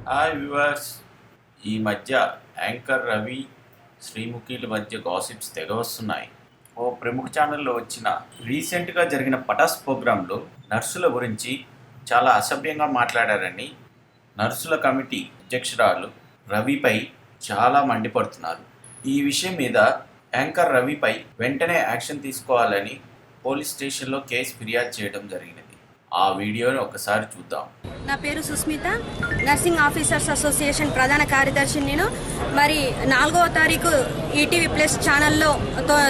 Hi viewers. ఈ మధ్య anchor Ravi శ్రీముఖిల మధ్య గాసిప్స్ తెగ వస్తున్నాయి. ఓ ప్రముఖ ఛానల్లో వచ్చిన రీసెంట్గా జరిగిన పటాస్ ప్రోగ్రాంలో నర్సుల గురించి చాలా అసభ్యంగా మాట్లాడారని నర్సుల కమిటీ అధ్యక్షురాలు రవిపై చాలా మండిపడుతున్నారు. ఈ విషయం మీద యాంకర్ రవిపై వెంటనే యాక్షన్ తీసుకోవాలని పోలీస్ స్టేషన్లో కేసు ఫిర్యాదు చేయడం జరిగినది. ఆ వీడియోని ఒకసారి చూద్దాం. నా పేరు సుస్మిత, నర్సింగ్ ఆఫీసర్స్ అసోసియేషన్ ప్రధాన కార్యదర్శి. నేను మరి 4వ తారీఖు ఈటీవీ ప్లస్ ఛానల్లో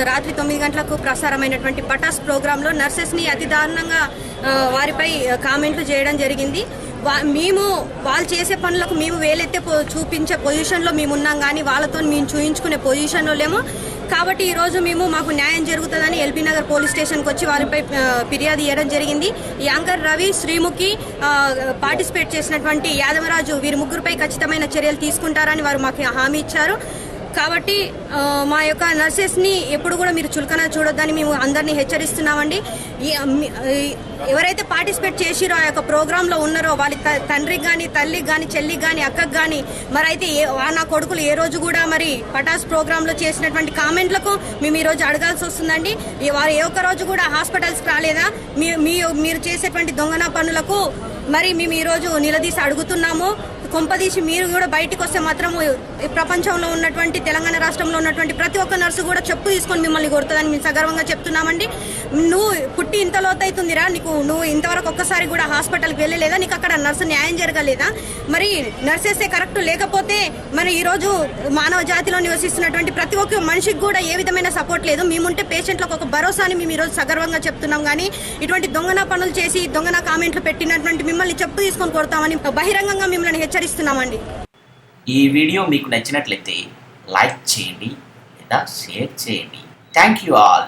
రాత్రి 9 గంటలకు ప్రసారమైనటువంటి పటాస్ ప్రోగ్రాంలో నర్సెస్ని అతి దారుణంగా వారిపై కామెంట్లు చేయడం జరిగింది. మేము వాళ్ళు చేసే పనులకు మేము వేలెత్తే చూపించే పొజిషన్లో మేము ఉన్నాం, కానీ వాళ్ళతో మేము చూయించుకునే పొజిషన్లో లేము. కాబట్టి ఈరోజు మాకు న్యాయం జరుగుతుందని ఎల్బీ నగర్ పోలీస్ స్టేషన్కి వచ్చి వారిపై ఫిర్యాదు చేయడం జరిగింది. యాంకర్ రవి, శ్రీముఖి పార్టిసిపేట్ చేసినటువంటి యాదవరాజు వీరి ముగ్గురుపై ఖచ్చితమైన చర్యలు తీసుకుంటారని వారు మాకు హామీ ఇచ్చారు. కాబట్టి మా యొక్క నర్సెస్ని ఎప్పుడు కూడా మీరు చులకన చూడొద్దని మేము అందరినీ హెచ్చరిస్తున్నామండి. ఎవరైతే పార్టిసిపేట్ చేసిరో ఆ యొక్క ప్రోగ్రాంలో ఉన్నారో వాళ్ళ తండ్రికి కానీ, తల్లికి కానీ, చెల్లికి కానీ, అక్కకి కానీ అయితే నా కొడుకులు ఏ రోజు కూడా మరి పటాస్ ప్రోగ్రాంలో చేసినటువంటి కామెంట్లకు మేము ఈరోజు అడగాల్సి వస్తుందండి. వారు ఏ ఒక్క రోజు కూడా హాస్పిటల్స్కి రాలేదా? మీరు చేసేటువంటి దొంగన పనులకు మరి మేము ఈరోజు నిలదీసి అడుగుతున్నాము. కొంపదీసి మీరు కూడా బయటకు వస్తే మాత్రము ప్రపంచంలో ఉన్నటువంటి తెలంగాణ రాష్ట్రంలో ఉన్నటువంటి ప్రతి ఒక్క నర్సు కూడా చెప్పు తీసుకొని మిమ్మల్ని కొడుతుందని మేము సగర్వంగా చెప్తున్నామండి. నువ్వు పుట్టి ఇంత లోతైతుందిరా, నువ్వు ఇంతవరకు ఒక్కసారి కూడా హాస్పిటల్కి వెళ్ళలేదా? నీకు అక్కడ నర్సు న్యాయం జరగలేదా? మరి నర్సెసే కరెక్ట్ లేకపోతే మరి ఈరోజు మానవ జాతిలో నివసిస్తున్నటువంటి ప్రతి ఒక్క మనిషికి కూడా ఏ విధమైన సపోర్ట్ లేదు. మేముంటే పేషెంట్లకు ఒక భరోసాని మేము ఈరోజు సగర్వంగా చెప్తున్నాం. కానీ ఇటువంటి దొంగన పనులు చేసి దొంగన కామెంట్లు పెట్టినటువంటి మిమ్మల్ని చెప్పు తీసుకొని కొడతామని బహిరంగంగా మిమ్మల్ని హెచ్చరిస్తున్నామండి. ఈ వీడియో మీకు నచ్చినట్లయితే లైక్ చేయండి లేదా షేర్ చేయండి. Thank you all.